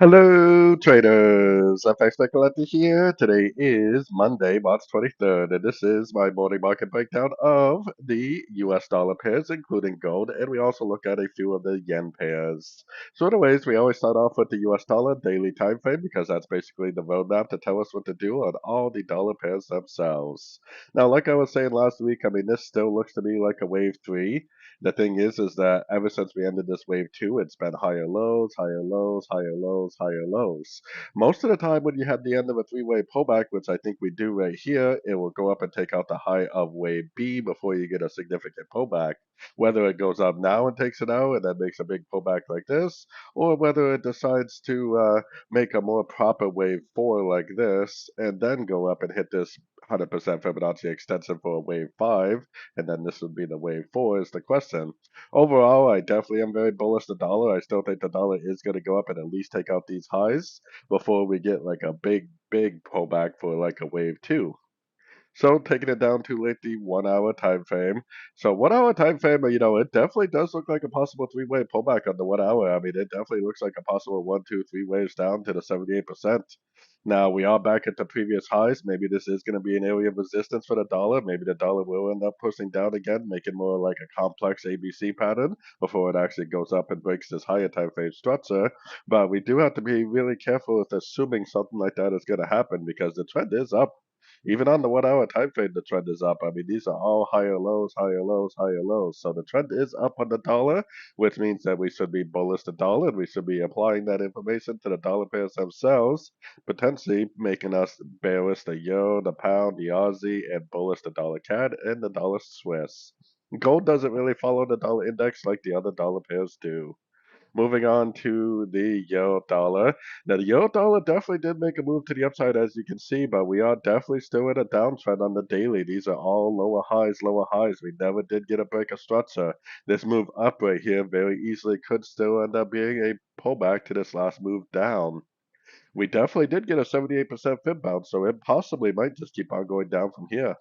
Hello, traders. FX Pip Collector here. Today is Monday, March 23rd, and this is my morning market breakdown of the US dollar pairs, including gold, and we also look at a few of the yen pairs. So, anyways, we always start off with the US dollar daily time frame because that's basically the roadmap to tell us what to do on all the dollar pairs themselves. Now, like I was saying last week, I mean, this still looks to me like a wave three. The thing is that ever since we ended this wave two, it's been higher lows, higher lows, higher lows, higher lows. Most of the time, when you have the end of a three-way pullback, which I think we do right here, it will go up and take out the high of wave B before you get a significant pullback. Whether it goes up now and takes it out and then makes a big pullback like this, or whether it decides to make a more proper wave four like this and then go up and hit this 100% Fibonacci extension for a wave five, and then this would be the wave four is the question. Overall, I definitely am very bullish the dollar. I still think the dollar is going to go up and at least take out these highs before we get like a big pullback for like a wave two. So taking it down to like the 1 hour time frame. So 1 hour time frame, it definitely does look like a possible three-way pullback on the 1 hour. I mean, it definitely looks like a possible one, two, three waves down to the 78%. Now we are back at the previous highs. Maybe this is going to be an area of resistance for the dollar. Maybe the dollar will end up pushing down again, making more like a complex ABC pattern before it actually goes up and breaks this higher time frame structure. But we do have to be really careful with assuming something like that is going to happen because the trend is up. Even on the 1 hour time frame, the trend is up. I mean, these are all higher lows, higher lows, higher lows. So the trend is up on the dollar, which means that we should be bullish the dollar and we should be applying that information to the dollar pairs themselves, potentially making us bearish the euro, the pound, the Aussie, and bullish the dollar CAD and the dollar Swiss. Gold doesn't really follow the dollar index like the other dollar pairs do. Moving on to the euro dollar. Now, the euro dollar definitely did make a move to the upside, as you can see, but we are definitely still in a downtrend on the daily. These are all lower highs, lower highs. We never did get a break of structure. This move up right here very easily could still end up being a pullback to this last move down. We definitely did get a 78% fib bounce, so it possibly might just keep on going down from here.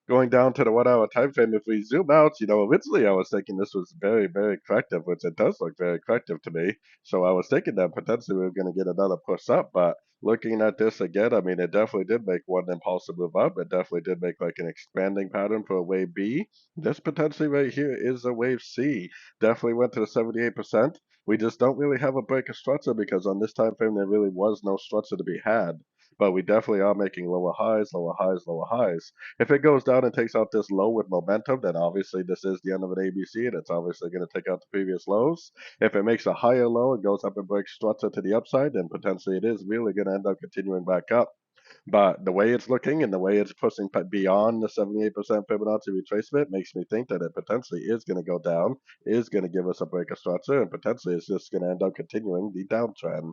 Going down to the 1 hour time frame, if we zoom out, originally I was thinking this was very, very corrective, which it does look very corrective to me. So I was thinking that potentially we were going to get another push up, but looking at this again, I mean, it definitely did make one impulsive move up. It definitely did make like an expanding pattern for a wave B. This potentially right here is a wave C. Definitely went to the 78%. We just don't really have a break of structure because on this time frame there really was no structure to be had. But we definitely are making lower highs, lower highs, lower highs. If it goes down and takes out this low with momentum, then obviously this is the end of an ABC and it's obviously going to take out the previous lows. If it makes a higher low and goes up and breaks structure to the upside, then potentially it is really going to end up continuing back up. But the way it's looking and the way it's pushing beyond the 78% Fibonacci retracement makes me think that it potentially is going to go down, is going to give us a break of structure, and potentially it's just going to end up continuing the downtrend.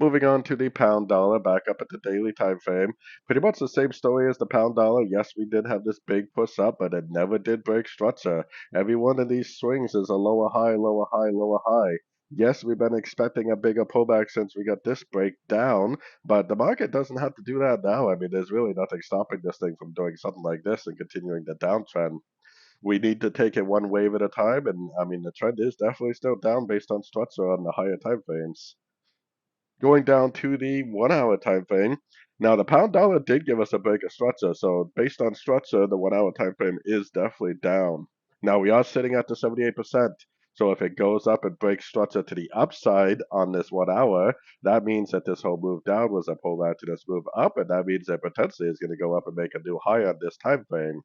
Moving on to the pound dollar, back up at the daily time frame. Pretty much the same story as the pound dollar. Yes, we did have this big push up, but it never did break structure. Every one of these swings is a lower high, lower high, lower high. Yes, we've been expecting a bigger pullback since we got this breakdown, but the market doesn't have to do that now. I mean, there's really nothing stopping this thing from doing something like this and continuing the downtrend. We need to take it one wave at a time, and I mean, the trend is definitely still down based on structure on the higher time frames. Going down to the 1 hour time frame. Now the pound dollar did give us a break of structure, so based on structure, the 1 hour time frame is definitely down. Now we are sitting at the 78%. So if it goes up and breaks structure to the upside on this 1 hour, that means that this whole move down was a pullback to this move up, and that means that potentially it's going to go up and make a new high on this time frame.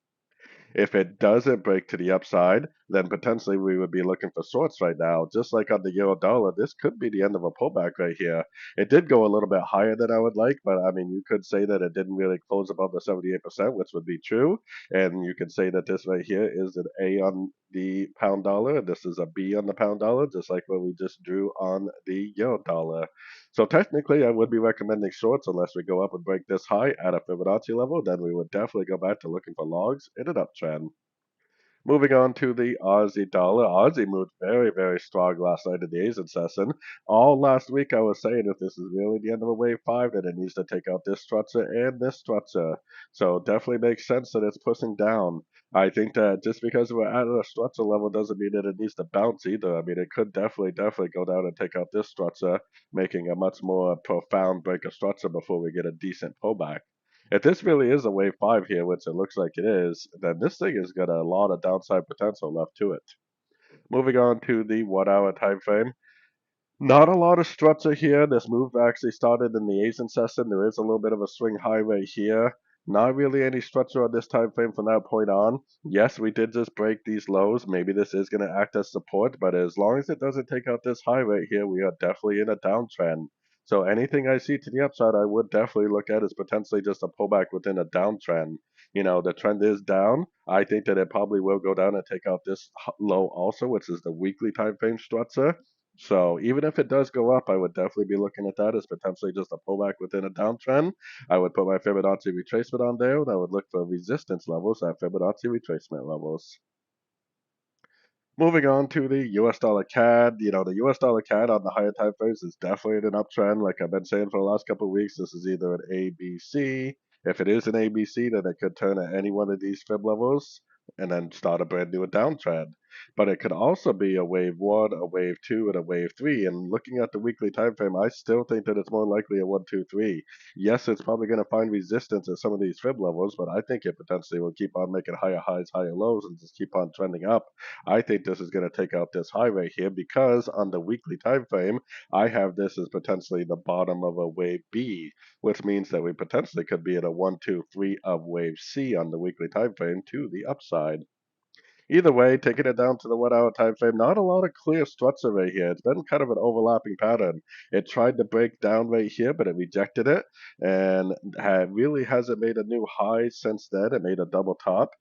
If it doesn't break to the upside, then potentially we would be looking for shorts right now. Just like on the euro dollar, this could be the end of a pullback right here. It did go a little bit higher than I would like, but I mean, you could say that it didn't really close above the 78%, which would be true. And you could say that this right here is an A on the pound dollar, and this is a B on the pound dollar, just like what we just drew on the euro dollar. So technically, I would be recommending shorts unless we go up and break this high at a Fibonacci level. Then we would definitely go back to looking for logs in an uptrend. Moving on to the Aussie dollar. Aussie moved very, very strong last night in the Asian session. All last week I was saying if this is really the end of a wave 5, then it needs to take out this structure and this structure. So definitely makes sense that it's pushing down. I think that just because we're at a structure level doesn't mean that it needs to bounce either. I mean, it could definitely go down and take out this structure, making a much more profound break of structure before we get a decent pullback. If this really is a wave 5 here, which it looks like it is, then this thing has got a lot of downside potential left to it. Moving on to the 1 hour time frame. Not a lot of structure here. This move actually started in the Asian session. There is a little bit of a swing high right here. Not really any structure on this time frame from that point on. Yes, we did just break these lows. Maybe this is going to act as support, but as long as it doesn't take out this high right here, we are definitely in a downtrend. So anything I see to the upside, I would definitely look at as potentially just a pullback within a downtrend. You know, the trend is down. I think that it probably will go down and take out this low also, which is the weekly time frame structure. So even if it does go up, I would definitely be looking at that as potentially just a pullback within a downtrend. I would put my Fibonacci retracement on there, and I would look for resistance levels at Fibonacci retracement levels. Moving on to the US dollar CAD. You know, the US dollar CAD on the higher time frames is definitely in an uptrend. Like I've been saying for the last couple of weeks, this is either an ABC. If it is an ABC, then it could turn at any one of these fib levels and then start a brand new downtrend. But it could also be a wave 1, a wave 2, and a wave 3. And looking at the weekly time frame, I still think that it's more likely a 1, 2, 3. Yes, it's probably going to find resistance at some of these fib levels, but I think it potentially will keep on making higher highs, higher lows, and just keep on trending up. I think this is going to take out this high right here because on the weekly time frame, I have this as potentially the bottom of a wave B, which means that we potentially could be at a 1, 2, 3 of wave C on the weekly time frame to the upside. Either way, taking it down to the 1 hour time frame, not a lot of clear structure right here. It's been kind of an overlapping pattern. It tried to break down right here, but it rejected it and really hasn't made a new high since then. It made a double top.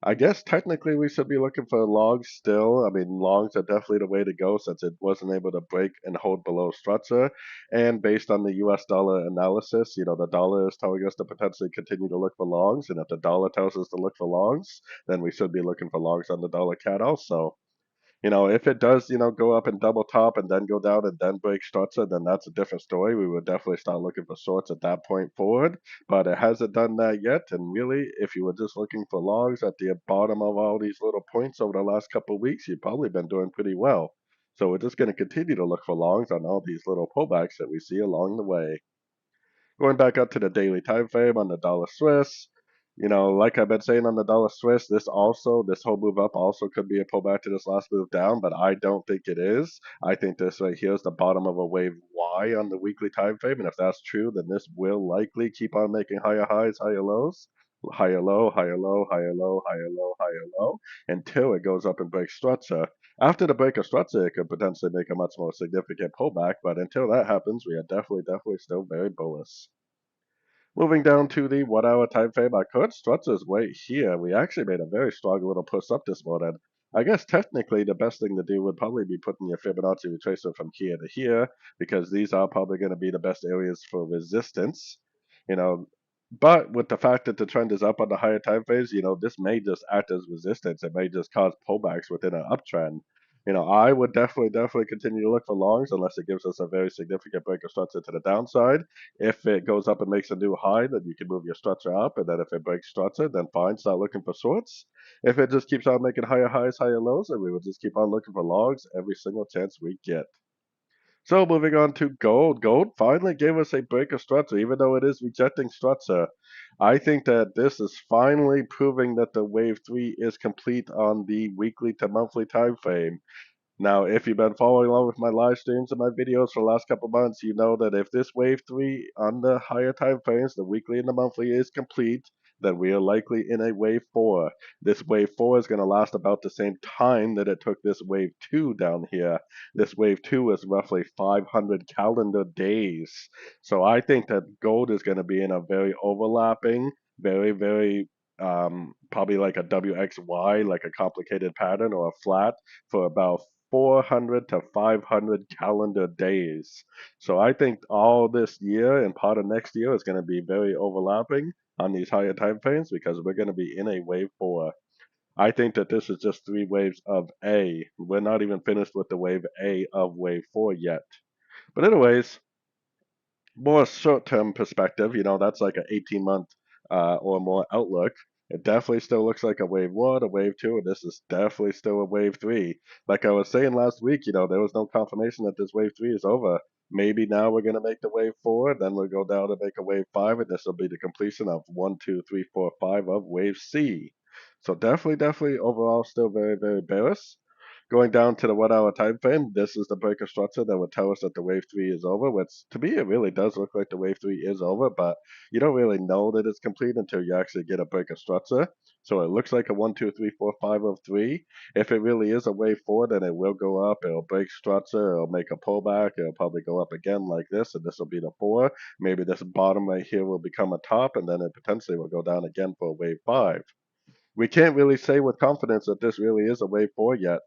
I guess technically we should be looking for longs still. I mean, longs are definitely the way to go since it wasn't able to break and hold below structure. And based on the US dollar analysis, you know, the dollar is telling us to potentially continue to look for longs. And if the dollar tells us to look for longs, then we should be looking for longs on the dollar CAD also. You know, if it does, you know, go up and double top and then go down and then break structure, then that's a different story. We would definitely start looking for shorts at that point forward, but it hasn't done that yet. And really, if you were just looking for logs at the bottom of all these little points over the last couple of weeks, you've probably been doing pretty well. So we're just going to continue to look for longs on all these little pullbacks that we see along the way. Going back up to the daily time frame on the dollar Swiss, you know, like I've been saying on the dollar Swiss, this whole move up also could be a pullback to this last move down, but I don't think it is. I think this right here is the bottom of a wave Y on the weekly time frame, and if that's true, then this will likely keep on making higher highs, higher lows, higher low, higher low, higher low, higher low, higher low, until it goes up and breaks structure. After the break of structure, it could potentially make a much more significant pullback, but until that happens, we are definitely still very bullish. Moving down to the 1 hour time frame, our current structure is right here. We actually made a very strong little push up this morning. I guess technically the best thing to do would probably be putting your Fibonacci retracement from here to here because these are probably going to be the best areas for resistance. You know, but with the fact that the trend is up on the higher time phase, you know, this may just act as resistance. It may just cause pullbacks within an uptrend. You know, I would definitely continue to look for longs unless it gives us a very significant break of structure to the downside. If it goes up and makes a new high, then you can move your structure up, and then if it breaks structure, then fine, start looking for shorts. If it just keeps on making higher highs, higher lows, then we will just keep on looking for longs every single chance we get. So moving on to gold. Gold finally gave us a break of structure, even though it is rejecting structure. I think that this is finally proving that the wave 3 is complete on the weekly to monthly time frame. Now, if you've been following along with my live streams and my videos for the last couple months, you know that if this wave 3 on the higher time frames, the weekly and the monthly, is complete, then we are likely in a wave 4. This wave 4 is going to last about the same time that it took this wave 2 down here. This wave 2 is roughly 500 calendar days. So I think that gold is going to be in a very overlapping, very probably like a WXY, like a complicated pattern or a flat for about 400 to 500 calendar days. So I think all this year and part of next year is going to be very overlapping on these higher time frames because we're going to be in a wave 4. I think that this is just three waves of A. We're not even finished with the wave A of wave 4 yet. But anyways, more short-term perspective, that's like an 18-month or more outlook. It definitely still looks like a wave 1, a wave 2, and this is definitely still a wave 3. Like I was saying last week, there was no confirmation that this wave 3 is over. Maybe now we're going to make the wave 4, then we'll go down and make a wave 5, and this will be the completion of 1, 2, 3, 4, 5 of wave C. So definitely overall still very, very bearish. Going down to the 1 hour time frame, this is the breaker structure that would tell us that the wave 3 is over, which to me it really does look like the wave 3 is over, but you don't really know that it's complete until you actually get a breaker structure. So it looks like a 1, 2, 3, 4, 5 of 3. If it really is a wave 4, then it will go up, it'll break structure, it'll make a pullback, it'll probably go up again like this, and this will be the 4. Maybe this bottom right here will become a top, and then it potentially will go down again for a wave 5. We can't really say with confidence that this really is a wave 4 yet.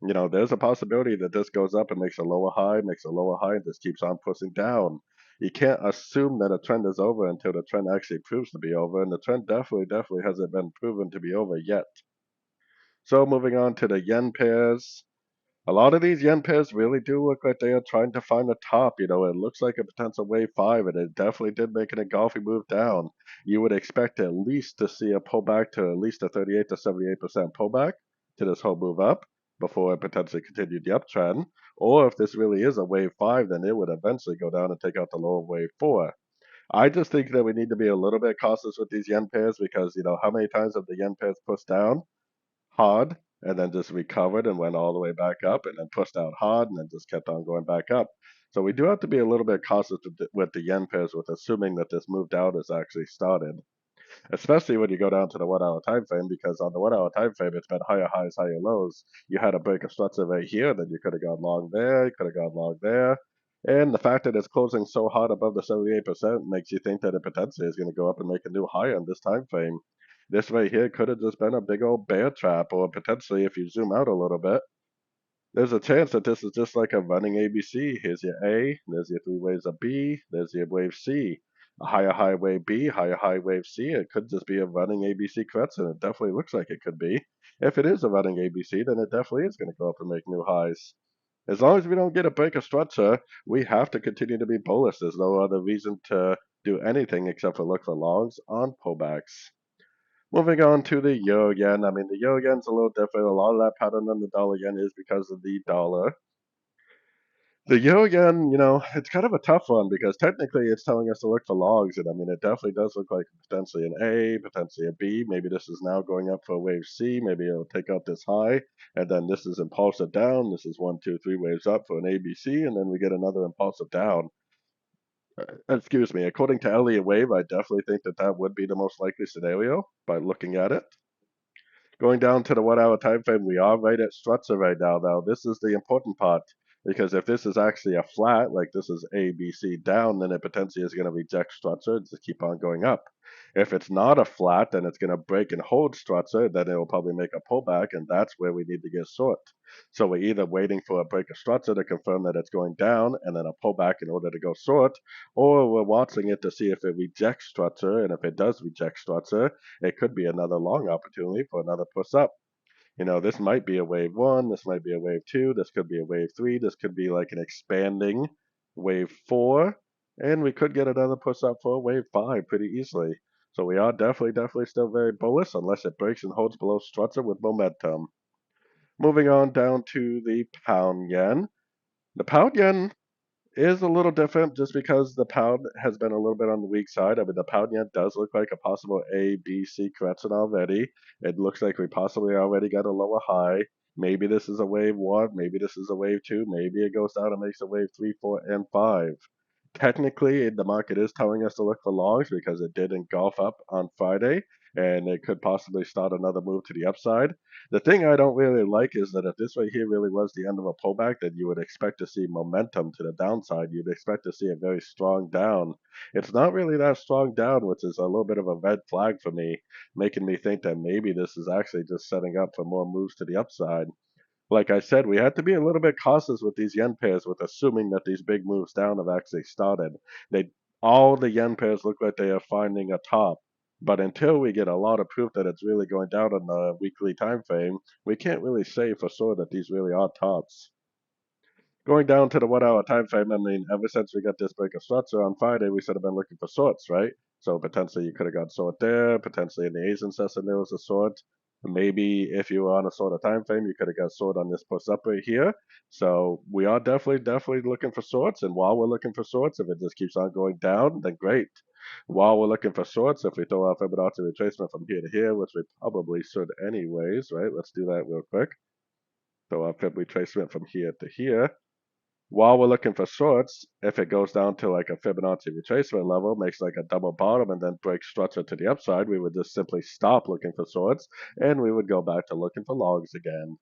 There's a possibility that this goes up and makes a lower high, and this keeps on pushing down. You can't assume that a trend is over until the trend actually proves to be over, and the trend definitely hasn't been proven to be over yet. So moving on to the yen pairs. A lot of these yen pairs really do look like they are trying to find a top. It looks like a potential wave 5, and it definitely did make an engulfing move down. You would expect at least to see a pullback to at least a 38 to 78% pullback to this whole move up before it potentially continued the uptrend. Or if this really is a wave 5, then it would eventually go down and take out the lower wave 4. I just think that we need to be a little bit cautious with these yen pairs because, how many times have the yen pairs pushed down hard and then just recovered and went all the way back up and then pushed out hard and then just kept on going back up. So we do have to be a little bit cautious with the yen pairs with assuming that this move down has actually started, especially when you go down to the 1 hour time frame, because on the 1 hour time frame, it's been higher highs, higher lows. You had a break of structure right here, then you could have gone long there, you could have gone long there. And the fact that it's closing so hard above the 78% makes you think that it potentially is going to go up and make a new high on this time frame. This right here could have just been a big old bear trap, or potentially, if you zoom out a little bit, there's a chance that this is just like a running ABC. Here's your A, there's your three waves of B, there's your wave C. A higher high wave B, higher high wave C. It could just be a running ABC correction. It definitely looks like it could be. If it is a running ABC, then it definitely is going to go up and make new highs. As long as we don't get a break of structure, we have to continue to be bullish. There's no other reason to do anything except for look for longs on pullbacks. Moving on to the euro yen. I mean, the euro yen's a little different. A lot of that pattern on the dollar yen is because of the dollar. The euro yen, it's kind of a tough one because technically it's telling us to look for logs, and I mean, it definitely does look like potentially an A, potentially a B. Maybe this is now going up for a wave C. Maybe it'll take out this high, and then this is impulsive down. This is 1, 2, 3 waves up for an ABC, and then we get another impulsive down. Excuse me. According to Elliot wave, I definitely think that that would be the most likely scenario by looking at it. Going down to the 1 hour time frame, we are right at structure right now, though. This is the important part because if this is actually a flat, like this is A, B, C down, then it potentially is going to reject structure and just keep on going up. If it's not a flat, then it's going to break and hold structure, then it will probably make a pullback, and that's where we need to get short. So we're either waiting for a break of structure to confirm that it's going down and then a pullback in order to go short, or we're watching it to see if it rejects structure, and if it does reject structure, it could be another long opportunity for another push up. This might be a wave 1, this might be a wave 2, this could be a wave 3, this could be like an expanding wave 4, and we could get another push up for a wave 5 pretty easily. So we are definitely still very bullish unless it breaks and holds below structure with momentum. Moving on down to the pound yen. The pound yen is a little different just because the pound has been a little bit on the weak side. I mean, the pound yen does look like a possible A, B, C correction already. It looks like we possibly already got a lower high. Maybe this is a wave 1, maybe this is a wave 2, maybe it goes down and makes a wave 3, 4, and 5. Technically, the market is telling us to look for longs because it did engulf up on Friday, and it could possibly start another move to the upside. The thing I don't really like is that if this right here really was the end of a pullback, then you would expect to see momentum to the downside. You'd expect to see a very strong down. It's not really that strong down, which is a little bit of a red flag for me, making me think that maybe this is actually just setting up for more moves to the upside. Like I said, we had to be a little bit cautious with these yen pairs with assuming that these big moves down have actually started. They All the yen pairs look like they are finding a top. But until we get a lot of proof that it's really going down on the weekly time frame, we can't really say for sure that these really are tops. Going down to the 1 hour time frame, I mean, ever since we got this break of structure on Friday, we should have been looking for sorts, right? So potentially you could have got sort there, potentially in the Asian session there was a sort. Maybe if you were on a sort of time frame, you could have got sort on this push up right here. So we are definitely looking for sorts. And while we're looking for sorts, if it just keeps on going down, then great. While we're looking for sorts, if we throw out Fibonacci retracement from here to here, which we probably should anyways, right? Let's do that real quick. Throw out Fib retracement from here to here. While we're looking for shorts, if it goes down to like a Fibonacci retracement level, makes like a double bottom and then breaks structure to the upside, we would just simply stop looking for shorts and we would go back to looking for longs again.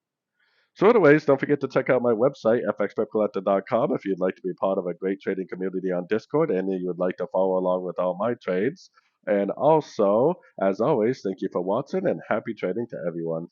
So anyways, don't forget to check out my website, fxpipcollector.com, if you'd like to be part of a great trading community on Discord and you would like to follow along with all my trades. And also, as always, thank you for watching and happy trading to everyone.